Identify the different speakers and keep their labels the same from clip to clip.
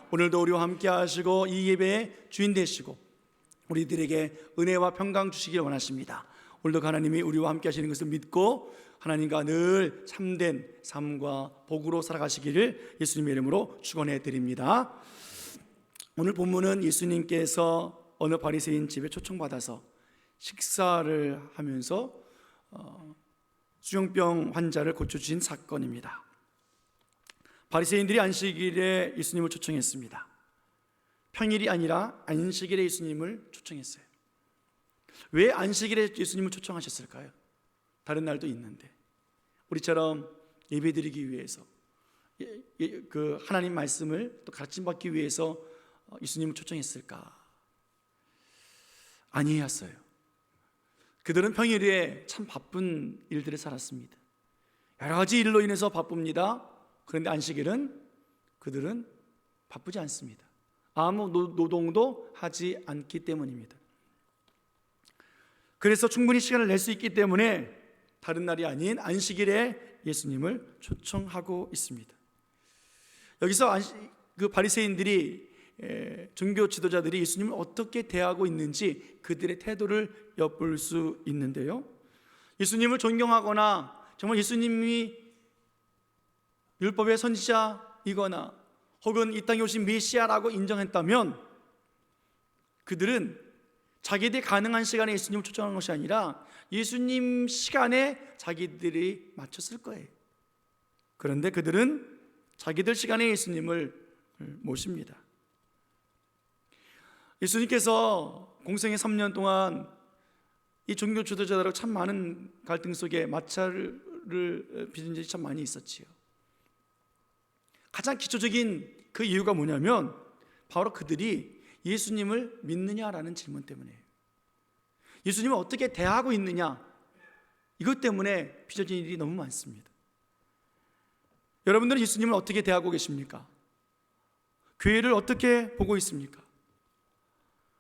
Speaker 1: 오늘도 우리와 함께 하시고 이 예배의 주인 되시고 우리들에게 은혜와 평강 주시길 원하십니다. 오늘도 하나님이 우리와 함께 하시는 것을 믿고 하나님과 늘 참된 삶과 복으로 살아가시기를 예수님의 이름으로 축원해 드립니다. 오늘 본문은 예수님께서 어느 바리새인 집에 초청받아서 식사를 하면서 수종병 환자를 고쳐주신 사건입니다. 바리새인들이 안식일에 예수님을 초청했습니다. 평일이 아니라 안식일에 예수님을 초청했어요. 왜 안식일에 예수님을 초청하셨을까요? 다른 날도 있는데 우리처럼 예배드리기 위해서 그 하나님 말씀을 또 가르침받기 위해서 예수님을 초청했을까? 아니었어요. 그들은 평일에 참 바쁜 일들을 살았습니다. 여러 가지 일로 인해서 바쁩니다. 그런데 안식일은 그들은 바쁘지 않습니다. 아무 노동도 하지 않기 때문입니다. 그래서 충분히 시간을 낼 수 있기 때문에 다른 날이 아닌 안식일에 예수님을 초청하고 있습니다. 여기서 그 바리새인들이 종교 지도자들이 예수님을 어떻게 대하고 있는지 그들의 태도를 엿볼 수 있는데요, 예수님을 존경하거나 정말 예수님이 율법의 선지자이거나 혹은 이 땅에 오신 메시아라고 인정했다면 그들은 자기들이 가능한 시간에 예수님을 초청한 것이 아니라 예수님 시간에 자기들이 맞췄을 거예요. 그런데 그들은 자기들 시간에 예수님을 모십니다. 예수님께서 공생의 3년 동안 이 종교 지도자들하고 참 많은 갈등 속에 마찰을 빚은 적이 참 많이 있었지요. 가장 기초적인 그 이유가 뭐냐면 바로 그들이 예수님을 믿느냐라는 질문 때문이에요. 예수님을 어떻게 대하고 있느냐, 이것 때문에 빚어진 일이 너무 많습니다. 여러분들은 예수님을 어떻게 대하고 계십니까? 교회를 어떻게 보고 있습니까?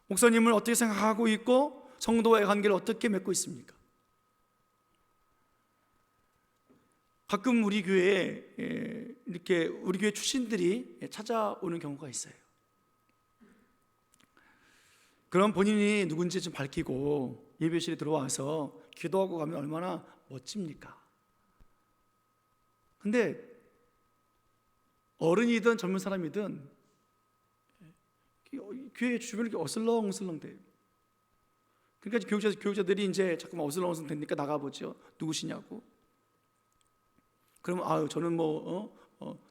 Speaker 1: 목사님을 어떻게 생각하고 있고 성도와의 관계를 어떻게 맺고 있습니까? 가끔 우리 교회에 이렇게 우리 교회 출신들이 찾아오는 경우가 있어요. 그럼 본인이 누군지 좀 밝히고 예배실에 들어와서 기도하고 가면 얼마나 멋집니까? 근데 어른이든 젊은 사람이든 교회 주변이 이렇게 어슬렁어슬렁 돼요. 그러니까 교육자들이 이제 자꾸만 어슬렁어슬렁 되니까 나가보죠. 누구시냐고. 그러면 저는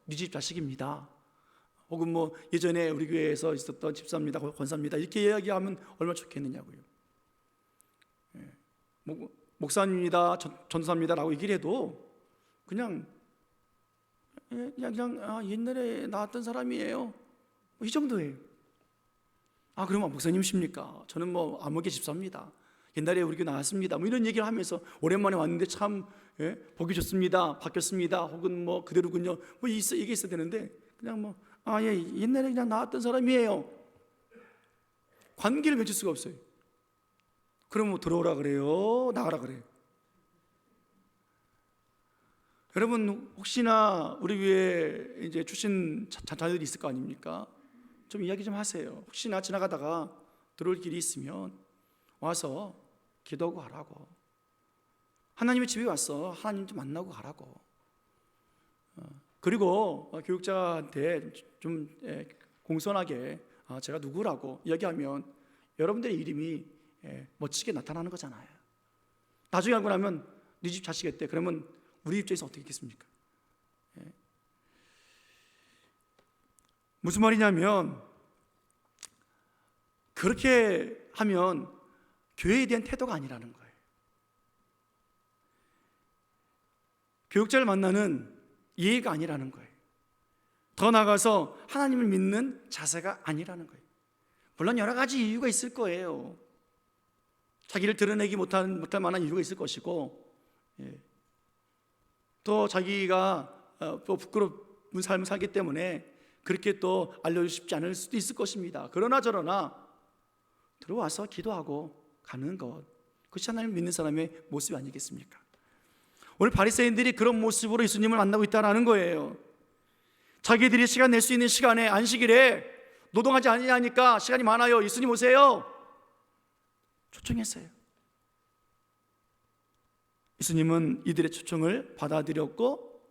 Speaker 1: 네 집 자식입니다. 혹은 예전에 우리 교회에서 있었던 집사입니다, 권사입니다, 이렇게 이야기하면 얼마나 좋겠느냐고요. 목사입니다, 전도사입니다라고 얘기를 해도 그냥 옛날에 나왔던 사람이에요, 이 정도예요. 그러면 목사님이십니까? 저는 아무개 집사입니다, 옛날에 우리 교회 나왔습니다, 이런 얘기를 하면서 오랜만에 왔는데 참 보기 좋습니다, 바뀌었습니다, 혹은 그대로군요, 이게 있어야 되는데 그냥 옛날에 그냥 나왔던 사람이에요. 관계를 맺을 수가 없어요. 그러면 들어오라 그래요, 나가라 그래요? 여러분, 혹시나 우리 교회 이제 출신 자녀들이 있을 거 아닙니까? 좀 이야기 좀 하세요. 혹시나 지나가다가 들어올 길이 있으면 와서 기도하고 가라고. 하나님의 집에 왔어 하나님 좀 만나고 가라고. 그리고 교육자한테 좀 공손하게 제가 누구라고 이야기하면 여러분들의 이름이 멋지게 나타나는 거잖아요. 나중에 알고 나면 네 집 자식이었대. 그러면 우리 입장에서 어떻게 했겠습니까? 무슨 말이냐면 그렇게 하면 교회에 대한 태도가 아니라는 거예요. 교육자를 만나는 예의가 아니라는 거예요. 더 나아가서 하나님을 믿는 자세가 아니라는 거예요. 물론 여러 가지 이유가 있을 거예요. 자기를 드러내기 못할 만한 이유가 있을 것이고, 또 자기가 또 부끄러운 삶을 살기 때문에 그렇게 또 알려주고 싶지 않을 수도 있을 것입니다. 그러나 저러나 들어와서 기도하고 가는 것, 그것이 하나님을 믿는 사람의 모습이 아니겠습니까? 오늘 바리새인들이 그런 모습으로 예수님을 만나고 있다는 거예요. 자기들이 시간 낼 수 있는 시간에 안식일에 노동하지 않으니까 시간이 많아요. 예수님 오세요. 초청했어요. 예수님은 이들의 초청을 받아들였고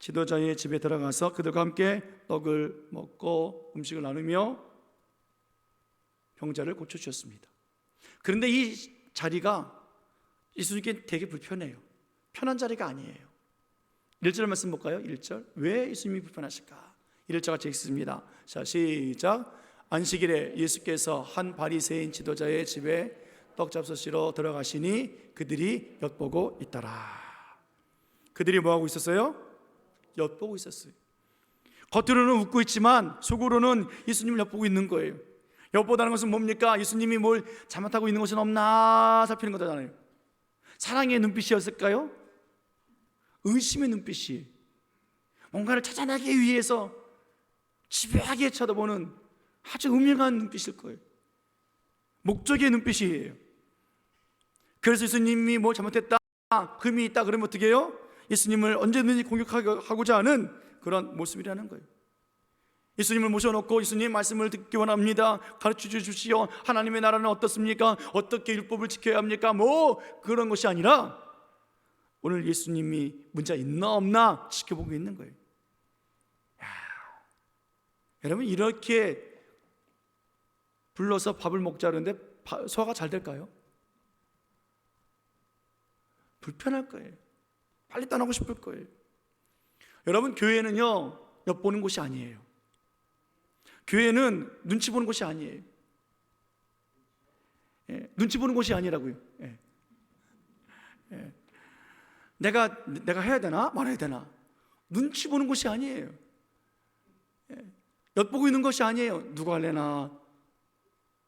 Speaker 1: 지도자의 집에 들어가서 그들과 함께 떡을 먹고 음식을 나누며 병자를 고쳐주셨습니다. 그런데 이 자리가 예수님께 되게 불편해요. 편한 자리가 아니에요. 1절 말씀 볼까요? 1절. 왜 예수님이 불편하실까? 1절과 같이 읽습니다. 자, 시작. 안식일에 예수께서 한 바리새인 지도자의 집에 떡 잡수시러 들어가시니 그들이 엿보고 있더라. 그들이 뭐하고 있었어요? 엿보고 있었어요. 겉으로는 웃고 있지만 속으로는 예수님을 엿보고 있는 거예요. 엿보다는 것은 뭡니까? 예수님이 뭘 잘못하고 있는 것은 없나 살피는 거잖아요. 사랑의 눈빛이었을까요? 의심의 눈빛이, 뭔가를 찾아내기 위해서 집요하게 쳐다보는 아주 음흉한 눈빛일 거예요. 목적의 눈빛이에요. 그래서 예수님이 뭐 잘못했다, 흠이 있다 그러면 어떻게 해요? 예수님을 언제든지 공격하고자 하는 그런 모습이라는 거예요. 예수님을 모셔놓고 예수님 말씀을 듣기 원합니다. 가르쳐 주십시오. 하나님의 나라는 어떻습니까? 어떻게 율법을 지켜야 합니까? 뭐 그런 것이 아니라 오늘 예수님이 문제 있나 없나 지켜보고 있는 거예요. 여러분, 이렇게 불러서 밥을 먹자 그러는데 소화가 잘 될까요? 불편할 거예요. 빨리 떠나고 싶을 거예요. 여러분, 교회는요 엿보는 곳이 아니에요. 교회는 눈치 보는 곳이 아니에요. 눈치 보는 곳이 아니라고요. 내가 해야 되나 말아야 되나 눈치 보는 곳이 아니에요. 엿보고 있는 것이 아니에요. 누가 할래나,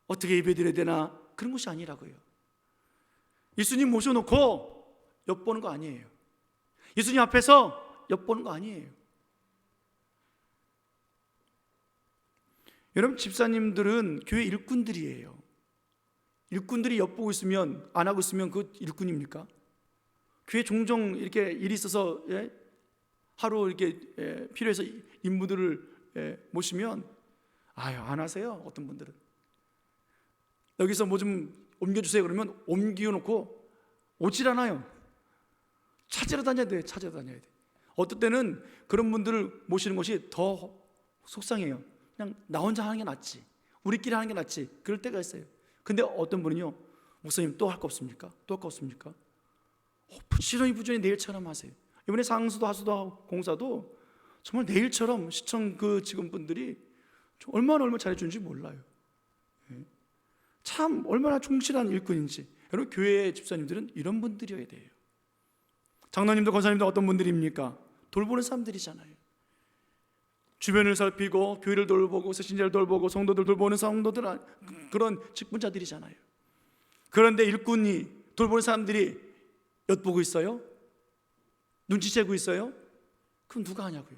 Speaker 1: 어떻게 예배드려야 되나, 그런 것이 아니라고요. 예수님 모셔놓고 엿보는 거 아니에요. 예수님 앞에서 엿보는 거 아니에요. 여러분, 집사님들은 교회 일꾼들이에요. 일꾼들이 엿보고 있으면, 안 하고 있으면 그 일꾼입니까? 교회 종종 이렇게 일이 있어서 하루 이렇게 필요해서 인부들을 모시면 안 하세요. 어떤 분들은 여기서 뭐 좀 옮겨주세요 그러면 옮겨놓고 오질 않아요. 찾으러 다녀야 돼. 어떨 때는 그런 분들을 모시는 것이 더 속상해요. 그냥 나 혼자 하는 게 낫지, 우리끼리 하는 게 낫지, 그럴 때가 있어요. 근데 어떤 분은요, 목사님 또 할 거 없습니까? 부지런히 내일처럼 하세요. 이번에 상수도 하수도 공사도 정말 내일처럼 시청 그 직원분들이 얼마나 잘해주는지 몰라요. 참 얼마나 충실한 일꾼인지. 여러분, 교회 집사님들은 이런 분들이어야 돼요. 장로님도 권사님도 어떤 분들입니까? 돌보는 사람들이잖아요. 주변을 살피고 교회를 돌보고 새신자를 돌보고 성도들 돌보는 성도들, 그런 직분자들이잖아요. 그런데 일꾼이 돌보는 사람들이 엿보고 있어요? 눈치채고 있어요? 그럼 누가 하냐고요?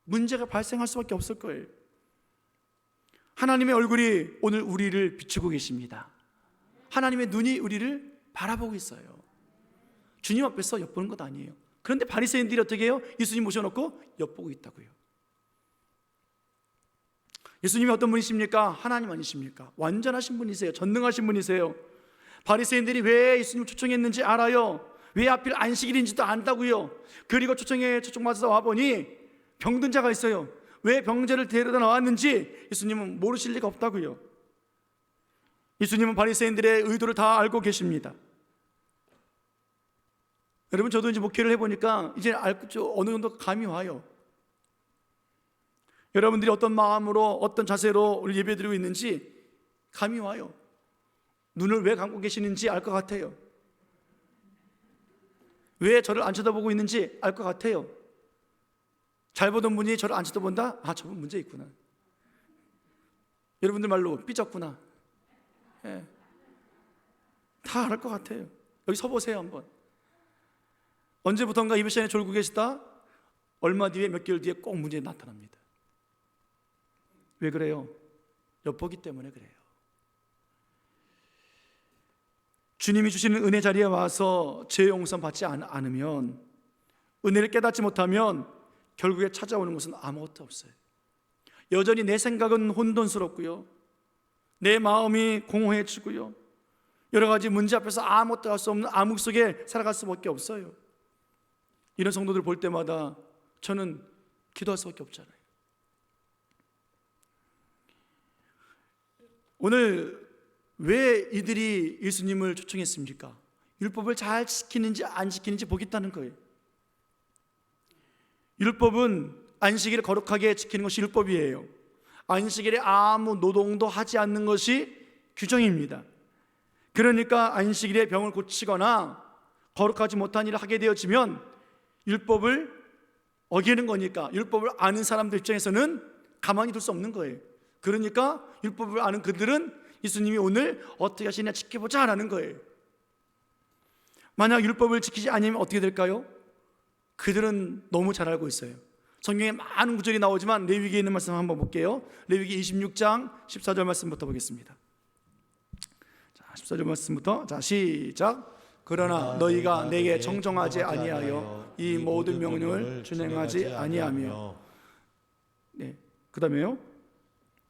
Speaker 1: 문제가 발생할 수밖에 없을 거예요. 하나님의 얼굴이 오늘 우리를 비추고 계십니다. 하나님의 눈이 우리를 바라보고 있어요. 주님 앞에서 엿보는 것 아니에요. 그런데 바리새인들이 어떻게 해요? 예수님 모셔놓고 엿보고 있다고요. 예수님이 어떤 분이십니까? 하나님 아니십니까? 완전하신 분이세요. 전능하신 분이세요. 바리새인들이 왜 예수님을 초청했는지 알아요. 왜 하필 안식일인지도 안다고요. 그리고 초청받아서 와보니 병든 자가 있어요. 왜 병자를 데려다 나왔는지 예수님은 모르실 리가 없다고요. 예수님은 바리새인들의 의도를 다 알고 계십니다. 여러분, 저도 이제 목회를 해보니까 이제 어느 정도 감이 와요. 여러분들이 어떤 마음으로, 어떤 자세로 예배드리고 있는지 감이 와요. 눈을 왜 감고 계시는지 알 것 같아요. 왜 저를 안 쳐다보고 있는지 알 것 같아요. 잘 보던 분이 저를 안 쳐다본다? 저분 문제 있구나. 여러분들 말로 삐졌구나. 다 알 것 같아요. 여기 서보세요 한번. 언제부턴가 이번 시간에 졸고 계시다 얼마 뒤에, 몇 개월 뒤에 꼭 문제 나타납니다. 왜 그래요? 엿보기 때문에 그래요. 주님이 주시는 은혜 자리에 와서 죄 용서 받지 않으면, 은혜를 깨닫지 못하면 결국에 찾아오는 것은 아무것도 없어요. 여전히 내 생각은 혼돈스럽고요, 내 마음이 공허해지고요, 여러 가지 문제 앞에서 아무것도 할 수 없는 암흑 속에 살아갈 수밖에 없어요. 이런 성도들 볼 때마다 저는 기도할 수밖에 없잖아요. 오늘 왜 이들이 예수님을 초청했습니까? 율법을 잘 지키는지 안 지키는지 보겠다는 거예요. 율법은 안식일을 거룩하게 지키는 것이 율법이에요. 안식일에 아무 노동도 하지 않는 것이 규정입니다. 그러니까 안식일에 병을 고치거나 거룩하지 못한 일을 하게 되어지면 율법을 어기는 거니까 율법을 아는 사람들 입장에서는 가만히 둘 수 없는 거예요. 그러니까 율법을 아는 그들은 예수님이 오늘 어떻게 하시냐 지켜보자 라는 거예요. 만약 율법을 지키지 않으면 어떻게 될까요? 그들은 너무 잘 알고 있어요. 성경에 많은 구절이 나오지만 레위기에 있는 말씀 한번 볼게요. 레위기 26장 14절 말씀부터 보겠습니다. 자, 14절 말씀부터 자 시작. 그러나 너희가 내게 청정하지 아니하여 이 모든 명령을 준행하지 아니하며, 네, 그 다음에요,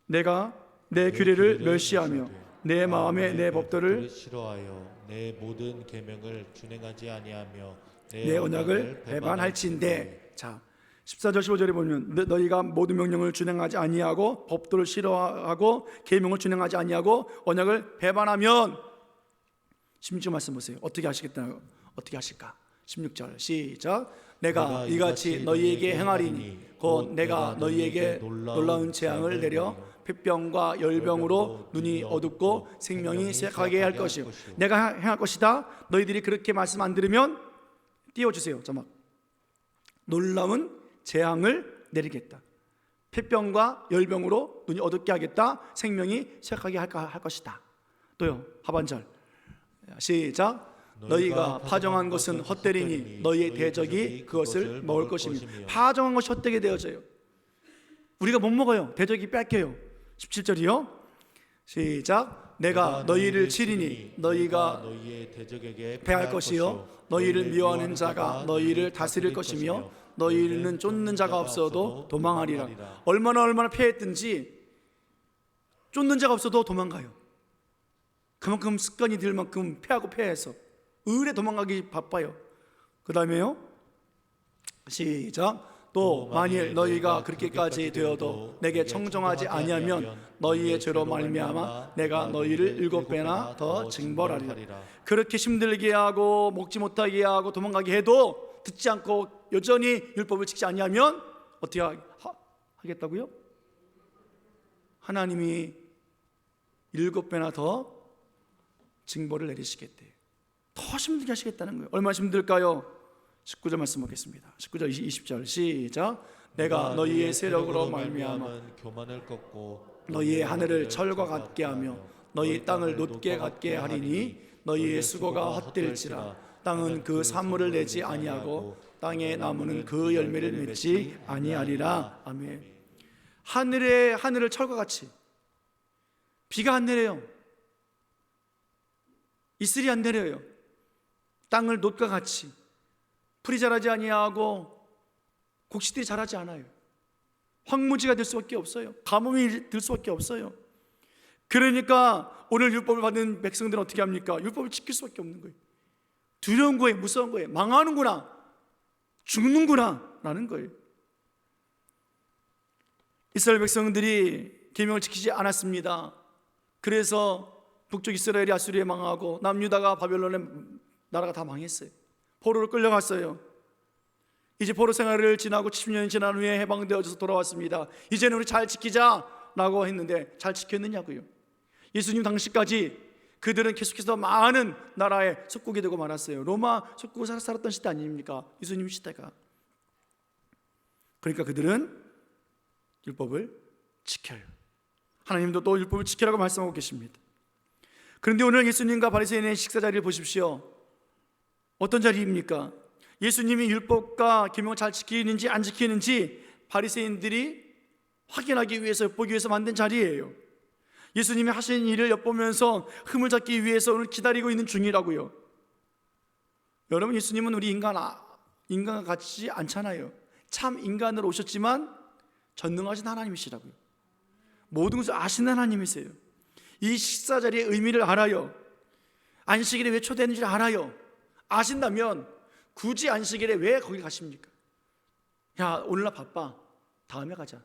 Speaker 1: 내가 내 규례를 멸시하며 내 마음에 내 법도를
Speaker 2: 싫어하여 내 모든 계명을 준행하지 아니하며
Speaker 1: 내 언약을 배반할진대. 자, 14절 15절에 보면 너희가 모든 명령을 준행하지 아니하고 법도를 싫어하고 계명을 준행하지 아니하고 언약을 배반하면 16절 말씀 보세요. 어떻게 하실까? 16절 시작. 내가 이같이 너희에게 행하리니 곧 내가 너희에게 놀라운 재앙을 내려 폐병과 열병으로 눈이 어둡고 생명이 쇠하게 할 것이요. 내가 행할 것이다. 너희들이 그렇게 말씀 안 들으면 띄워주세요. 자막. 놀라운 재앙을 내리겠다. 폐병과 열병으로 눈이 어둡게 하겠다. 생명이 쇠하게 할 것이다. 또요, 하반절 시작. 너희가 파정한 것은 헛되리니 너희의 대적이 그것을 먹을 것이며. 파정한 것이 헛되게 되어져요. 우리가 못 먹어요. 대적이 뺏겨요. 17절이요 시작. 내가 너희를 치리니 너희가
Speaker 2: 너희의 대적에게
Speaker 1: 패할 것이요 너희를 미워하는 자가 너희를 다스릴 것이며 너희는 쫓는 자가 없어도 도망하리라. 얼마나 패했든지 쫓는 자가 없어도 도망가요. 그만큼 습관이 들 만큼 패해서 의뢰 도망가기 바빠요. 그 다음에요 시작. 또 만일 너희가 그렇게까지 되어도 내게 청정하지 아니하면 너희의 죄로 말미암아 내가 너희를 7배나 더 징벌하리라. 그렇게 힘들게 하고 먹지 못하게 하고 도망가게 해도 듣지 않고 여전히 율법을 지키지 아니하면 어떻게 하겠다고요? 하나님이 7배나 더 징벌을 내리시겠대요. 더 힘들게 하시겠다는 거예요. 얼마나 힘들까요? 19절 말씀 보겠습니다. 19절 20절 시작. 내가 너희의 세력으로 말미암아
Speaker 2: 교만을 꺾고
Speaker 1: 너희의 하늘을 철과 같게 하며 너희 땅을 놋게 같게 하리니 너희의 수고가 헛될지라. 땅은 그 산물을 내지 아니하고 땅의 나무는 그 열매를 맺지 아니하리라. 아멘. 하늘을 철과 같이. 비가 안 내려요. 이슬이 안 내려요. 땅을 놋과 같이. 풀이 자라지 아니하고 곡식들이 자라지 않아요. 황무지가 될 수밖에 없어요. 가뭄이 들 수밖에 없어요. 그러니까 오늘 율법을 받는 백성들은 어떻게 합니까? 율법을 지킬 수밖에 없는 거예요. 두려운 거예요. 무서운 거예요. 망하는구나, 죽는구나 라는 거예요. 이스라엘 백성들이 계명을 지키지 않았습니다. 그래서 북쪽 이스라엘이 아수리에 망하고 남유다가 바벨론의 나라가 다 망했어요. 포로로 끌려갔어요. 이제 포로 생활을 지나고 70년이 지난 후에 해방되어져서 돌아왔습니다. 이제는 우리 잘 지키자라고 했는데 잘 지켰느냐고요? 예수님 당시까지 그들은 계속해서 많은 나라의 속국이 되고 말았어요. 로마 속국을 살았던 시대 아닙니까? 예수님 시대가. 그러니까 그들은 율법을 지켜요. 하나님도 또 율법을 지키라고 말씀하고 계십니다. 그런데 오늘 예수님과 바리새인의 식사 자리를 보십시오. 어떤 자리입니까? 예수님이 율법과 계명을 잘 지키는지 안 지키는지 바리새인들이 확인하기 위해서, 엿보기 위해서 만든 자리예요. 예수님이 하신 일을 엿보면서 흠을 잡기 위해서 오늘 기다리고 있는 중이라고요. 여러분, 예수님은 우리 인간과 같지 않잖아요. 참 인간으로 오셨지만 전능하신 하나님이시라고요. 모든 것을 아시는 하나님이세요. 이 식사 자리의 의미를 알아요. 안식일에 왜 초대했는지 알아요. 아신다면 굳이 안식일에 왜 거기 가십니까? 야, 오늘 나 바빠. 다음에 가자.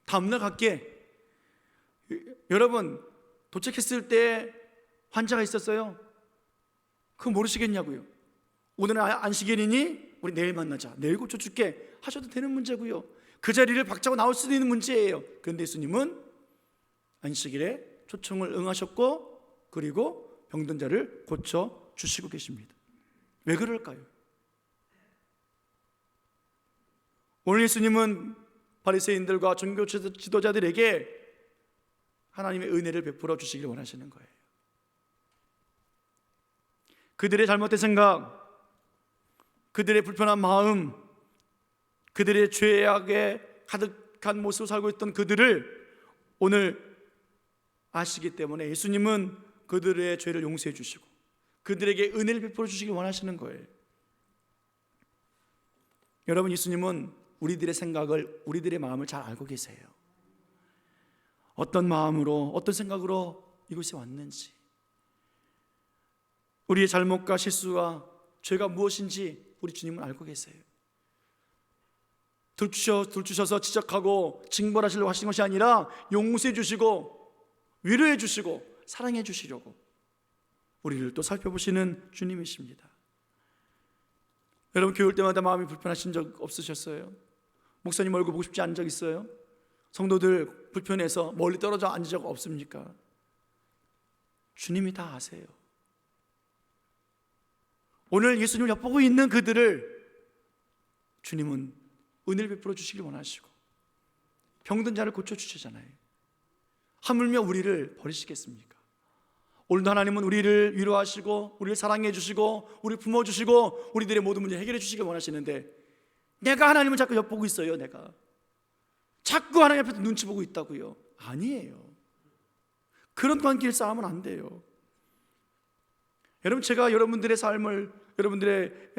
Speaker 1: 다음날 갈게. 여러분, 도착했을 때 환자가 있었어요? 그거 모르시겠냐고요. 오늘은 안식일이니 우리 내일 만나자. 내일 고쳐줄게 하셔도 되는 문제고요. 그 자리를 박차고 나올 수도 있는 문제예요. 그런데 예수님은 안식일에 초청을 응하셨고 그리고 병든 자를 고쳐주시고 계십니다. 왜 그럴까요? 오늘 예수님은 바리새인들과 종교 지도자들에게 하나님의 은혜를 베풀어 주시길 원하시는 거예요. 그들의 잘못된 생각, 그들의 불편한 마음, 그들의 죄악에 가득한 모습으로 살고 있던 그들을 오늘 아시기 때문에 예수님은 그들의 죄를 용서해 주시고 그들에게 은혜를 베풀어 주시길 원하시는 거예요. 여러분, 예수님은 우리들의 생각을, 우리들의 마음을 잘 알고 계세요. 어떤 마음으로, 어떤 생각으로 이곳에 왔는지, 우리의 잘못과 실수와 죄가 무엇인지 우리 주님은 알고 계세요. 들추셔서 지적하고 징벌하시려고 하신 것이 아니라 용서해 주시고 위로해 주시고 사랑해 주시려고 우리를 또 살펴보시는 주님이십니다. 여러분, 교회 올 때마다 마음이 불편하신 적 없으셨어요? 목사님 얼굴 보고 싶지 않은 적 있어요? 성도들 불편해서 멀리 떨어져 앉은 적 없습니까? 주님이 다 아세요. 오늘 예수님을 엿보고 있는 그들을 주님은 은혜를 베풀어 주시길 원하시고 병든 자를 고쳐주시잖아요. 하물며 우리를 버리시겠습니까? 오늘도 하나님은 우리를 위로하시고 우리를 사랑해 주시고 우리를 품어주시고 우리들의 모든 문제 해결해 주시길 원하시는데 내가 하나님을 자꾸 엿보고 있어요. 내가 자꾸 하나님 앞에서 눈치 보고 있다고요? 아니에요. 그런 관계를 쌓으면 안 돼요. 여러분, 제가 여러분들의 삶을, 여러분들의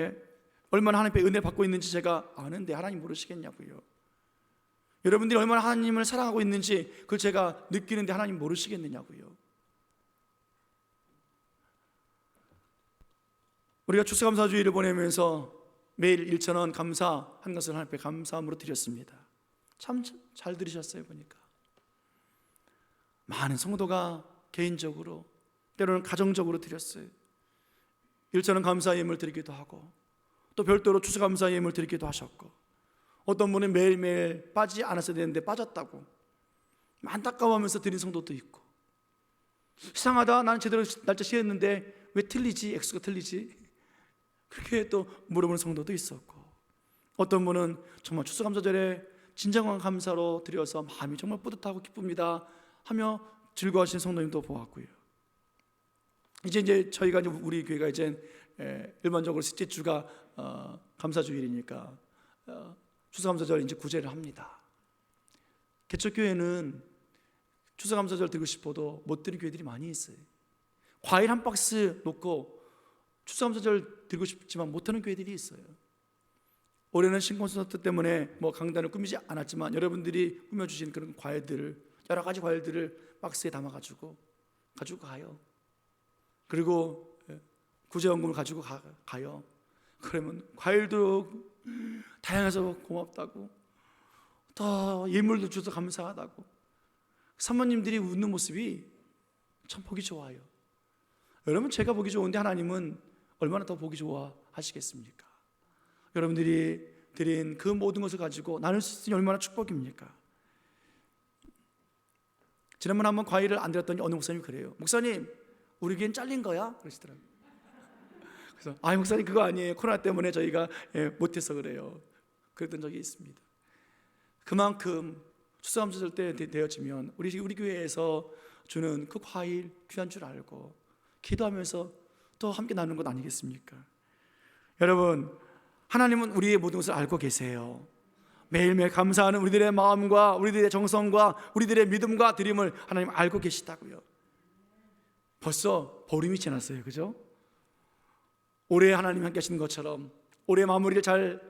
Speaker 1: 얼마나 하나님의 은혜를 받고 있는지 제가 아는데 하나님 모르시겠냐고요. 여러분들이 얼마나 하나님을 사랑하고 있는지 그걸 제가 느끼는데 하나님 모르시겠느냐고요. 우리가 추수감사주의를 보내면서 매일 1,000원 감사한 것을 하나님 앞에 감사함으로 드렸습니다. 참 잘 들으셨어요. 보니까 많은 성도가 개인적으로 때로는 가정적으로 드렸어요. 1,000원 감사의 예물을 드리기도 하고 또 별도로 추수감사의 예물을 드리기도 하셨고 어떤 분은 매일매일 빠지지 않았어야 되는데 빠졌다고 안타까워하면서 드린 성도도 있고 이상하다, 나는 제대로 날짜 시했는데 왜 틀리지? 액수가 틀리지? 그렇게 또 물어보는 성도도 있었고 어떤 분은 정말 추수감사절에 진정한 감사로 드려서 마음이 정말 뿌듯하고 기쁩니다 하며 즐거워하시는 성도님도 보았고요. 이제 저희가 우리 교회가 이제 일반적으로 셋째 주가 감사주일이니까 추수감사절 이제 구제를 합니다. 개척교회는 추수감사절 드리고 싶어도 못 드리는 교회들이 많이 있어요. 과일 한 박스 놓고 추수감사절 드리고 싶지만 못하는 교회들이 있어요. 올해는 신콘서트 때문에 강단을 꾸미지 않았지만 여러분들이 꾸며주신 그런 과일들을, 여러 가지 과일들을 박스에 담아가지고 가요. 그리고 구제원금을 가지고 가요. 그러면 과일도 다양해서 고맙다고, 더 예물도 줘서 감사하다고, 사모님들이 웃는 모습이 참 보기 좋아요. 여러분, 제가 보기 좋은데 하나님은 얼마나 더 보기 좋아하시겠습니까? 여러분들이 드린 그 모든 것을 가지고 나눌 수 있으니 얼마나 축복입니까? 지난번에 한번 과일을 안 드렸더니 어느 목사님이 그래요. 목사님, 우리 교회는 잘린 거야? 그러시더라고요. 그래서 목사님 그거 아니에요. 코로나 때문에 저희가 못해서 그래요. 그랬던 적이 있습니다. 그만큼 추수감사절 때 되어지면 우리 교회에서 주는 그 과일 귀한 줄 알고 기도하면서 또 함께 나누는 것 아니겠습니까? 여러분, 하나님은 우리의 모든 것을 알고 계세요. 매일매일 감사하는 우리들의 마음과 우리들의 정성과 우리들의 믿음과 드림을 하나님 알고 계시다고요. 벌써 보름이 지났어요. 그죠? 올해 하나님 함께 하시는 것처럼 올해 마무리를 잘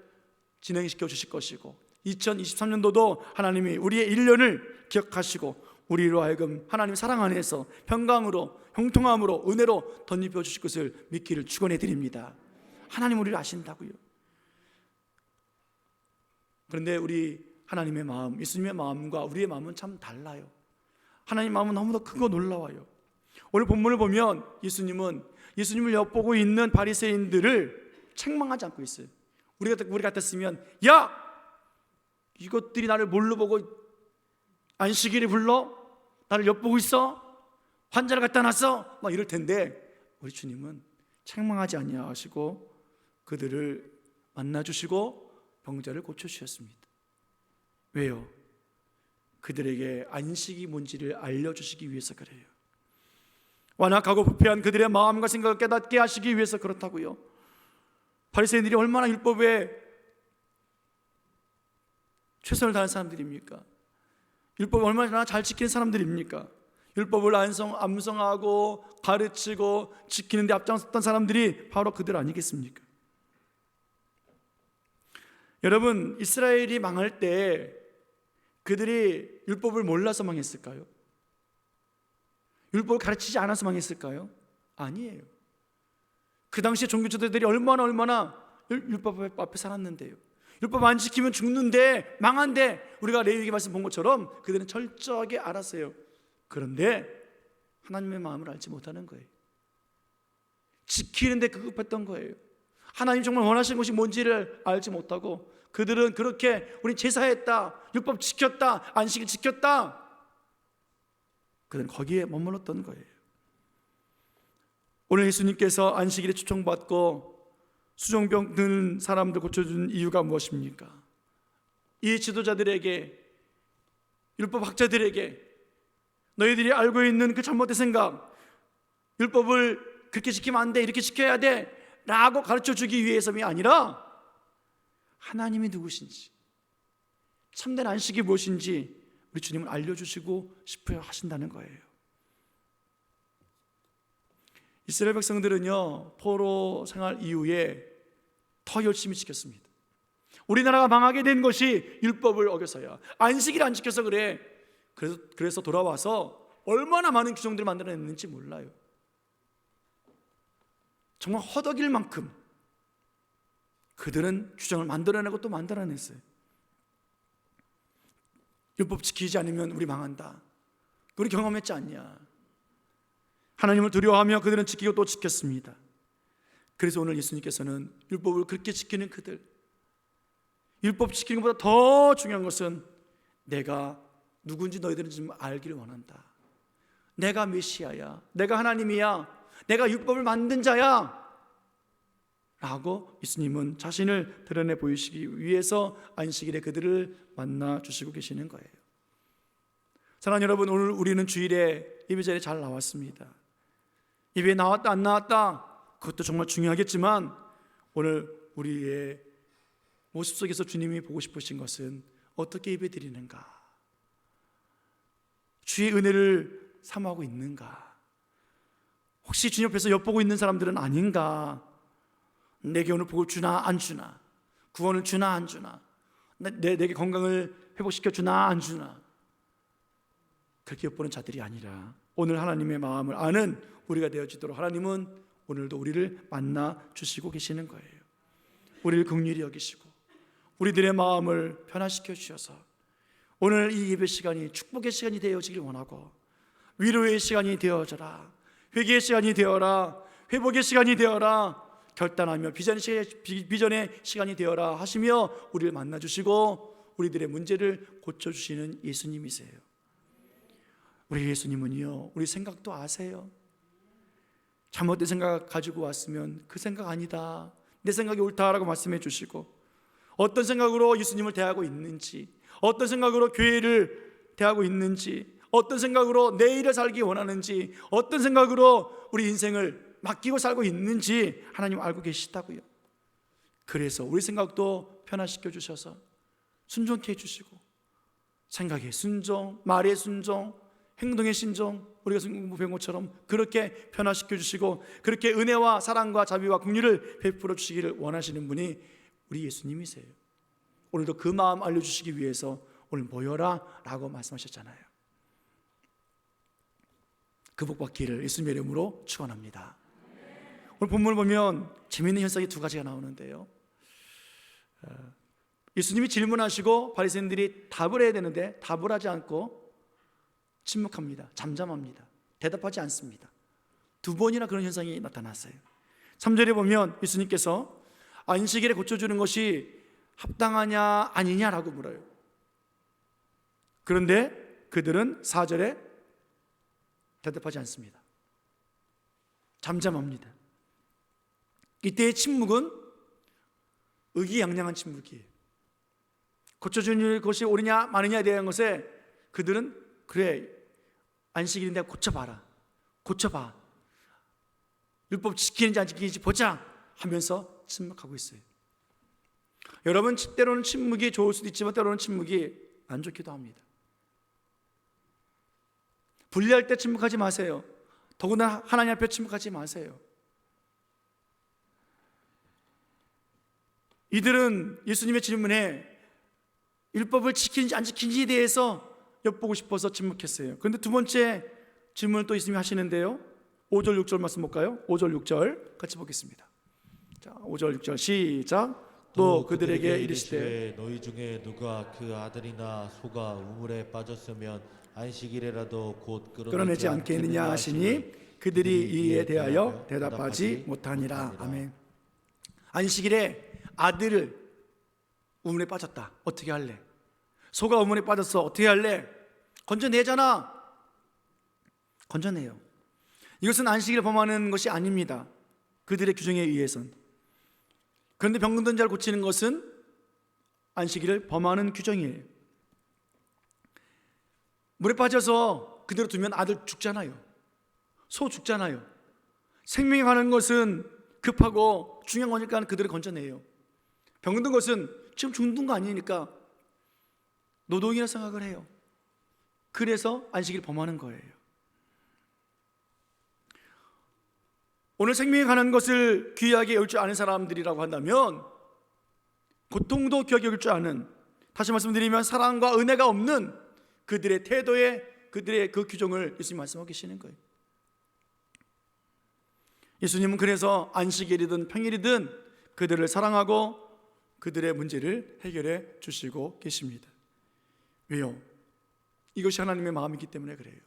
Speaker 1: 진행시켜 주실 것이고 2023년도도 하나님이 우리의 1년을 기억하시고 우리로 하여금 하나님 사랑 안에서 평강으로 형통함으로 은혜로 덧입혀 주실 것을 믿기를 축원해 드립니다. 하나님 우리를 아신다고요. 그런데 우리 하나님의 마음, 예수님의 마음과 우리의 마음은 참 달라요. 하나님 마음은 너무나 크고 놀라워요. 오늘 본문을 보면 예수님을 엿보고 있는 바리새인들을 책망하지 않고 있어요. 우리 같았으면 야! 이것들이 나를 뭘로 보고 안식일을 불러? 나를 엿보고 있어? 환자를 갖다 놨어? 막 이럴 텐데 우리 주님은 책망하지 아니하시고 그들을 만나주시고 병자를 고쳐주셨습니다. 왜요? 그들에게 안식이 뭔지를 알려주시기 위해서 그래요. 완악하고 부패한 그들의 마음과 생각을 깨닫게 하시기 위해서 그렇다고요. 바리새인들이 얼마나 율법에 최선을 다하는 사람들입니까? 율법을 얼마나 잘 지키는 사람들입니까? 율법을 암송하고 가르치고 지키는 데 앞장섰던 사람들이 바로 그들 아니겠습니까? 여러분, 이스라엘이 망할 때 그들이 율법을 몰라서 망했을까요? 율법을 가르치지 않아서 망했을까요? 아니에요. 그 당시에 종교 지도자들이 얼마나 율법 앞에 살았는데요. 율법 안 지키면 죽는데 망한데 우리가 레위기 말씀 본 것처럼 그들은 철저하게 알았어요. 그런데 하나님의 마음을 알지 못하는 거예요. 지키는데 급급했던 거예요. 하나님 정말 원하시는 것이 뭔지를 알지 못하고 그들은 그렇게 우리 제사했다, 율법 지켰다, 안식일 지켰다, 그들은 거기에 머물렀던 거예요. 오늘 예수님께서 안식일에 초청받고 수종병 든 사람들 고쳐준 이유가 무엇입니까? 이 지도자들에게, 율법 학자들에게 너희들이 알고 있는 그 잘못된 생각, 율법을 그렇게 지키면 안 돼, 이렇게 지켜야 돼 라고 가르쳐주기 위해서이 아니라 하나님이 누구신지, 참된 안식이 무엇인지 우리 주님은 알려주시고 싶어 하신다는 거예요. 이스라엘 백성들은요, 포로 생활 이후에 더 열심히 지켰습니다. 우리나라가 망하게 된 것이 율법을 어겨서야, 안식일을 안 지켜서 그래. 그래서 돌아와서 얼마나 많은 규정들을 만들어냈는지 몰라요. 정말 허덕일 만큼 그들은 규정을 만들어내고 또 만들어냈어요. 율법 지키지 않으면 우리 망한다. 우리 경험했지 않냐? 하나님을 두려워하며 그들은 지키고 또 지켰습니다. 그래서 오늘 예수님께서는 율법을 그렇게 지키는 그들, 율법 지키는 것보다 더 중요한 것은 내가 누군지 너희들은 좀 알기를 원한다. 내가 메시아야, 내가 하나님이야, 내가 율법을 만든 자야 라고 예수님은 자신을 드러내 보이시기 위해서 안식일에 그들을 만나 주시고 계시는 거예요. 사랑하는 여러분, 오늘 우리는 주일에 예배자리에 잘 나왔습니다. 예배에 나왔다 안 나왔다 그것도 정말 중요하겠지만 오늘 우리의 모습 속에서 주님이 보고 싶으신 것은 어떻게 예배 드리는가, 주의 은혜를 사모하고 있는가, 혹시 주님 옆에서 엿보고 있는 사람들은 아닌가, 내게 오늘 복을 주나 안 주나, 구원을 주나 안 주나, 내게 건강을 회복시켜 주나 안 주나, 그렇게 엿보는 자들이 아니라 오늘 하나님의 마음을 아는 우리가 되어지도록 하나님은 오늘도 우리를 만나 주시고 계시는 거예요. 우리를 긍휼히 여기시고 우리들의 마음을 변화시켜 주셔서 오늘 이 예배 시간이 축복의 시간이 되어지길 원하고 위로의 시간이 되어져라, 회개의 시간이 되어라, 회복의 시간이 되어라, 결단하며 비전의 시간이 되어라 하시며 우리를 만나주시고 우리들의 문제를 고쳐주시는 예수님이세요. 우리 예수님은요, 우리 생각도 아세요. 잘못된 생각 가지고 왔으면 그 생각 아니다, 내 생각이 옳다라고 말씀해 주시고 어떤 생각으로 예수님을 대하고 있는지, 어떤 생각으로 교회를 대하고 있는지, 어떤 생각으로 내일을 살기 원하는지, 어떤 생각으로 우리 인생을 맡기고 살고 있는지 하나님 알고 계시다고요. 그래서 우리 생각도 변화시켜 주셔서 순종케 해주시고 생각의 순종, 말의 순종, 행동의 신종, 우리가 배운 것처럼 그렇게 변화시켜 주시고 그렇게 은혜와 사랑과 자비와 긍휼을 베풀어 주시기를 원하시는 분이 우리 예수님이세요. 오늘도 그 마음 알려주시기 위해서 오늘 모여라 라고 말씀하셨잖아요. 그 복 받기를 예수님의 이름으로 축원합니다. 오늘 본문을 보면 재미있는 현상이 두 가지가 나오는데요. 예수님이 질문하시고 바리새인들이 답을 해야 되는데 답을 하지 않고 침묵합니다. 잠잠합니다. 대답하지 않습니다. 두 번이나 그런 현상이 나타났어요. 3절에 보면 예수님께서 안식일에 고쳐주는 것이 합당하냐 아니냐라고 물어요. 그런데 그들은 4절에 대답하지 않습니다. 잠잠합니다. 이때의 침묵은 의기양양한 침묵이에요. 고쳐주는 것이 옳으냐 마느냐에 대한 것에 그들은 그래 안식일인데 고쳐봐라, 고쳐봐, 율법 지키는지 안 지키는지 보자 하면서 침묵하고 있어요. 여러분, 때로는 침묵이 좋을 수도 있지만 때로는 침묵이 안 좋기도 합니다. 분리할 때 침묵하지 마세요. 더구나 하나님 앞에 침묵하지 마세요. 이들은 예수님의 질문에 율법을 지키는지 안 지키는지에 대해서 엿보고 싶어서 침묵했어요. 그런데 두 번째 질문을 또 예수님이 하시는데요. 5절 6절 말씀 볼까요? 5절 6절 같이 보겠습니다. 자, 5절 6절 시작. 또 그들에게 이르시되
Speaker 2: 너희 중에 누가 그 아들이나 소가 우물에 빠졌으면 안식일에라도 곧
Speaker 1: 끌어내지 않겠느냐 하시니 그들이 이에 대하여 대답하지 못하니라. 아멘. 안식일에 아들을 우물에 빠졌다. 어떻게 할래? 소가 우물에 빠졌어. 어떻게 할래? 건져내잖아. 건져내요. 이것은 안식일을 범하는 것이 아닙니다. 그들의 규정에 의해선. 그런데 병든 자를 고치는 것은 안식일을 범하는 규정이에요. 물에 빠져서 그대로 두면 아들 죽잖아요. 소 죽잖아요. 생명이 가는 것은 급하고 중요한 거니까 그들을 건져내요. 병든 것은 지금 죽는 거 아니니까 노동이라 생각을 해요. 그래서 안식일을 범하는 거예요. 오늘 생명이 가는 것을 귀하게 여길 줄 아는 사람들이라고 한다면 고통도 귀하게 여길 줄 아는, 다시 말씀드리면 사랑과 은혜가 없는 그들의 태도에 그들의 그 규정을 예수님 말씀하고 계시는 거예요. 예수님은 그래서 안식일이든 평일이든 그들을 사랑하고 그들의 문제를 해결해 주시고 계십니다. 왜요? 이것이 하나님의 마음이기 때문에 그래요.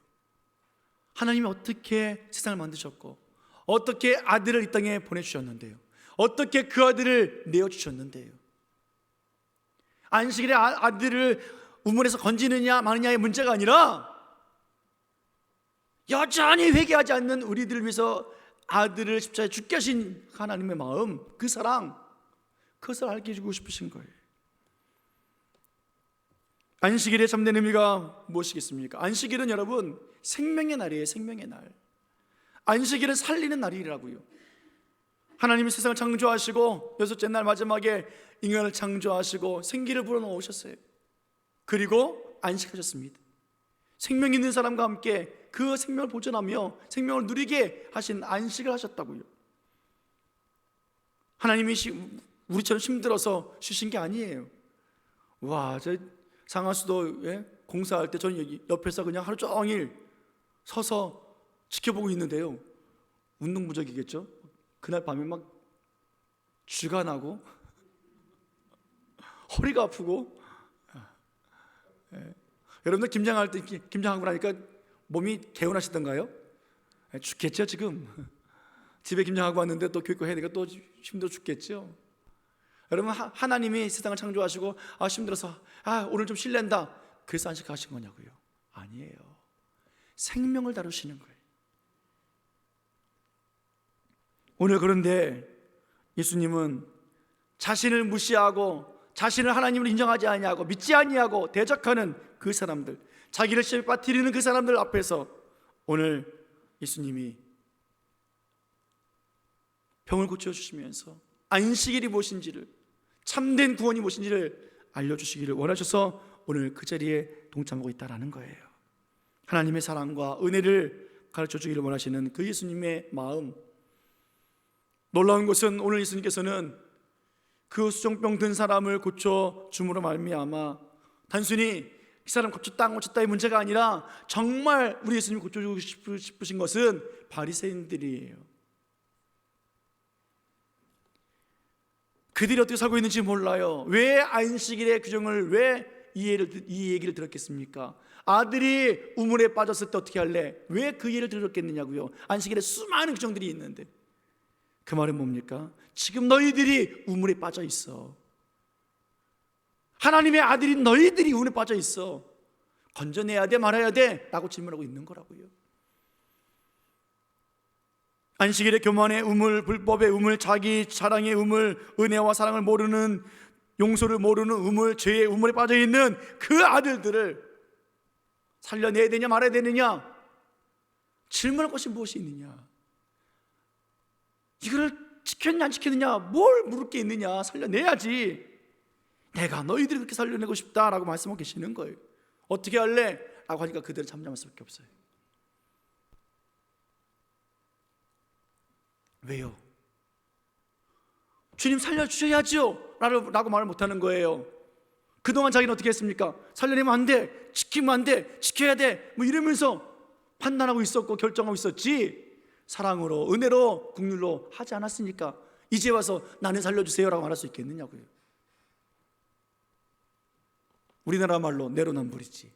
Speaker 1: 하나님이 어떻게 세상을 만드셨고 어떻게 아들을 이 땅에 보내주셨는데요, 어떻게 그 아들을 내어주셨는데요. 안식일에 아들을 우물에서 건지느냐 마느냐의 문제가 아니라 여전히 회개하지 않는 우리들을 위해서 아들을 십자가에 죽게 하신 하나님의 마음, 그 사랑, 그것을 알게 해주고 싶으신 거예요. 안식일의 참된 의미가 무엇이겠습니까? 안식일은 여러분 생명의 날이에요. 생명의 날. 안식일은 살리는 날이라고요. 하나님이 세상을 창조하시고 여섯째 날 마지막에 인간을 창조하시고 생기를 불어넣으셨어요. 그리고 안식하셨습니다. 생명 있는 사람과 함께 그 생명을 보존하며 생명을 누리게 하신 안식을 하셨다고요. 하나님이 우리처럼 힘들어서 쉬신 게 아니에요. 와, 저 상하수도 공사할 때 저는 여기 옆에서 그냥 하루 종일 서서 지켜보고 있는데요, 운동 부족이겠죠. 그날 밤에 막 쥐가 나고 허리가 아프고. 여러분들 김장할 때 김장하고 나니까 몸이 개운하시던가요? 죽겠죠. 지금 집에 김장하고 왔는데 또 교육과 해야 되니까 또 힘들어 죽겠죠. 여러분, 하나님이 세상을 창조하시고 힘들어서 오늘 좀 쉴랜다 그래서 안식하신 거냐고요? 아니에요. 생명을 다루시는 거예요. 오늘 그런데 예수님은 자신을 무시하고 자신을 하나님을 인정하지 아니하고 믿지 아니하고 대적하는 그 사람들, 자기를 시험에 빠뜨리는 그 사람들 앞에서 오늘 예수님이 병을 고쳐주시면서 안식일이 무엇인지를, 참된 구원이 무엇인지를 알려주시기를 원하셔서 오늘 그 자리에 동참하고 있다는 거예요. 하나님의 사랑과 은혜를 가르쳐주기를 원하시는 그 예수님의 마음. 놀라운 것은 오늘 예수님께서는 그 수종병 든 사람을 고쳐 줌으로 말미암아 단순히 이 사람 고쳤다 안 고쳤다의 문제가 아니라 정말 우리 예수님이 고쳐주고 싶으신 것은 바리새인들이에요. 그들이 어떻게 살고 있는지 몰라요. 왜 안식일의 규정을 왜 이 얘기를 들었겠습니까? 아들이 우물에 빠졌을 때 어떻게 할래? 왜 그 예를 들었겠느냐고요. 안식일에 수많은 규정들이 있는데 그 말은 뭡니까? 지금 너희들이 우물에 빠져 있어. 하나님의 아들이 너희들이 우물에 빠져 있어. 건져내야 돼 말아야 돼? 라고 질문하고 있는 거라고요. 안식일의 교만의 우물, 불법의 우물, 자기 자랑의 우물, 은혜와 사랑을 모르는, 용서를 모르는 우물, 죄의 우물에 빠져 있는 그 아들들을 살려내야 되냐 말아야 되느냐? 질문할 것이 무엇이 있느냐? 이거를 지켰냐 안 지켰느냐? 뭘 물을 게 있느냐? 살려내야지. 내가 너희들이 그렇게 살려내고 싶다라고 말씀하고 계시는 거예요. 어떻게 할래? 라고 하니까 그들은 잠잠할 수밖에 없어요. 왜요? 주님 살려주셔야죠 라고 말을 못하는 거예요. 그동안 자기는 어떻게 했습니까? 살려내면 안 돼, 지키면 안 돼, 지켜야 돼 뭐 이러면서 판단하고 있었고 결정하고 있었지, 사랑으로 은혜로 긍휼로 하지 않았으니까 이제 와서 나는 살려주세요 라고 말할 수 있겠느냐고요. 우리나라 말로 내로남불이지.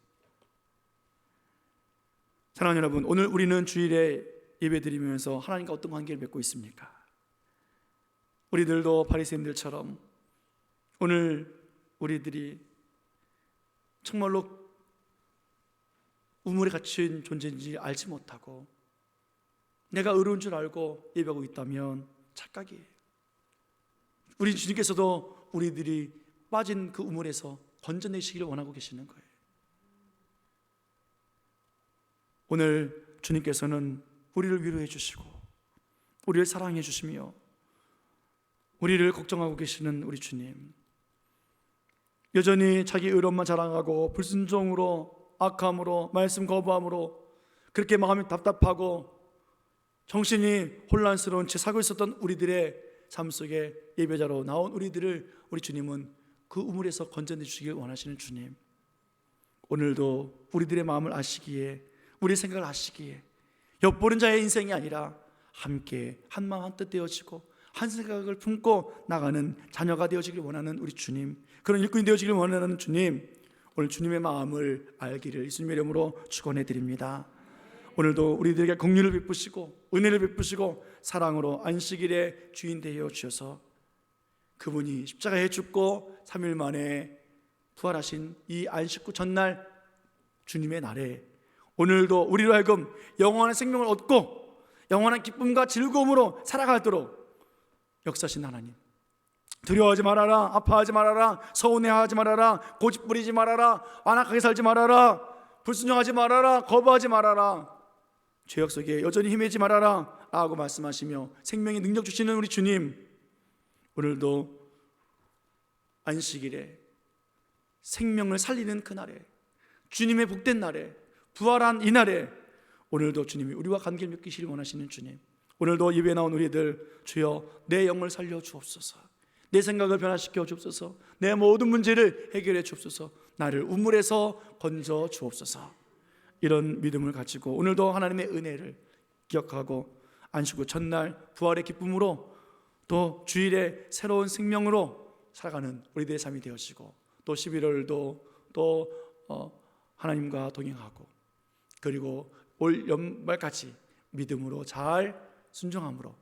Speaker 1: 사랑하는 여러분, 오늘 우리는 주일에 예배드리면서 하나님과 어떤 관계를 맺고 있습니까? 우리들도 바리새인들처럼 오늘 우리들이 정말로 우물에 갇힌 존재인지 알지 못하고 내가 의로운 줄 알고 예배하고 있다면 착각이에요. 우리 주님께서도 우리들이 빠진 그 우물에서 건져내시기를 원하고 계시는 거예요. 오늘 주님께서는 우리를 위로해 주시고 우리를 사랑해 주시며 우리를 걱정하고 계시는 우리 주님, 여전히 자기 의로움만 자랑하고 불순종으로, 악함으로, 말씀 거부함으로 그렇게 마음이 답답하고 정신이 혼란스러운 채 살고 있었던 우리들의 삶 속에 예배자로 나온 우리들을 우리 주님은 그 우물에서 건져내 주시길 원하시는 주님, 오늘도 우리들의 마음을 아시기에, 우리의 생각을 아시기에 엿보는 자의 인생이 아니라 함께 한마음 한뜻 되어지고 한 생각을 품고 나가는 자녀가 되어지길 원하는 우리 주님, 그런 일꾼이 되어지길 원하는 주님, 오늘 주님의 마음을 알기를 예수님의 이름으로 축원해 드립니다. 오늘도 우리들에게 긍휼을 베푸시고 은혜를 베푸시고 사랑으로 안식일의 주인 되어 주셔서 그분이 십자가에 죽고 3일 만에 부활하신 이 안식 후 전날 주님의 날에 오늘도 우리로 하여금 영원한 생명을 얻고 영원한 기쁨과 즐거움으로 살아가도록 역사하신 하나님, 두려워하지 말아라, 아파하지 말아라, 서운해하지 말아라, 고집부리지 말아라, 완악하게 살지 말아라, 불순종하지 말아라, 거부하지 말아라, 죄악 속에 여전히 헤매지 말아라 라고 말씀하시며 생명의 능력 주시는 우리 주님, 오늘도 안식일에 생명을 살리는 그날에, 주님의 복된 날에, 부활한 이 날에 오늘도 주님이 우리와 관계를 맺기시길 원하시는 주님, 오늘도 예배에 나온 우리들, 주여 내 영을 살려 주옵소서, 내 생각을 변화시켜 주옵소서, 내 모든 문제를 해결해 주옵소서, 나를 우물에서 건져 주옵소서. 이런 믿음을 가지고 오늘도 하나님의 은혜를 기억하고 안식 후 첫날 부활의 기쁨으로 또 주일의 새로운 생명으로 살아가는 우리들의 삶이 되어지고, 또 11월도 또 하나님과 동행하고, 그리고 올 연말까지 믿음으로 잘 순종함으로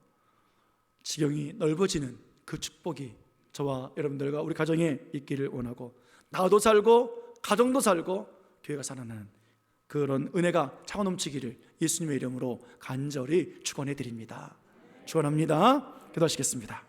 Speaker 1: 지경이 넓어지는 그 축복이 저와 여러분들과 우리 가정에 있기를 원하고, 나도 살고 가정도 살고 교회가 살아나는 그런 은혜가 차고 넘치기를 예수님의 이름으로 간절히 축원해 드립니다. 축원합니다. 기도하시겠습니다.